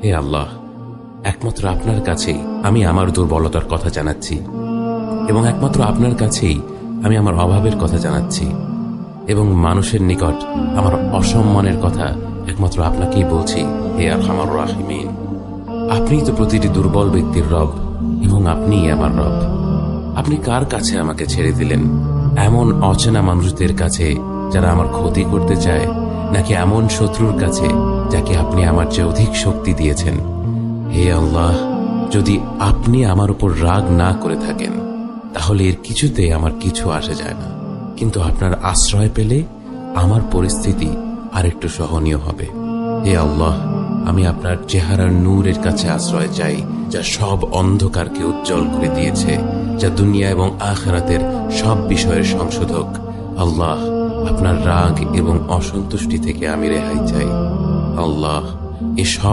হে আল্লাহ, একমাত্র আপনার কাছেই আমি আমার দুর্বলতার কথা জানাচ্ছি, এবং একমাত্র আপনার কাছেই আমি আমার অভাবের কথা জানাচ্ছি, এবং মানুষের নিকট আমার অসম্মানের কথা একমাত্র আপনাকেই বলছি। হে আরহামার রাহিমিন, আপনিই তো প্রতিটি দুর্বল ব্যক্তির রব, এবং আপনিই আমার রব। আপনি কার কাছে আমাকে ছেড়ে দিলেন? এমন অচেনা মানুষদের কাছে যারা আমার ক্ষতি করতে চায়, নাকি এমন শত্রুর কাছে যাকে আপনি আমার চেয়ে অধিক শক্তি দিয়েছেন? হে আল্লাহ, যদি আপনি আমার উপর রাগ না করে থাকেন তাহলে এর কিছুতে আমার কিছু আসে যায় না, কিন্তু আপনার আশ্রয় পেলে আমার পরিস্থিতি আরেকটু সহনীয় হবে। হে আল্লাহ, আমি আপনার চেহারার নূরের কাছে আশ্রয় চাই, যা সব অন্ধকারকে উজ্জ্বল করে দিয়েছে, যা দুনিয়া এবং আখিরাতের সব বিষয়ের সংশোধক। আল্লাহ, আপনার রাগ এবং অসন্তুষ্টি থেকে আমি রেহাই চাই। আল্লাহ, এসব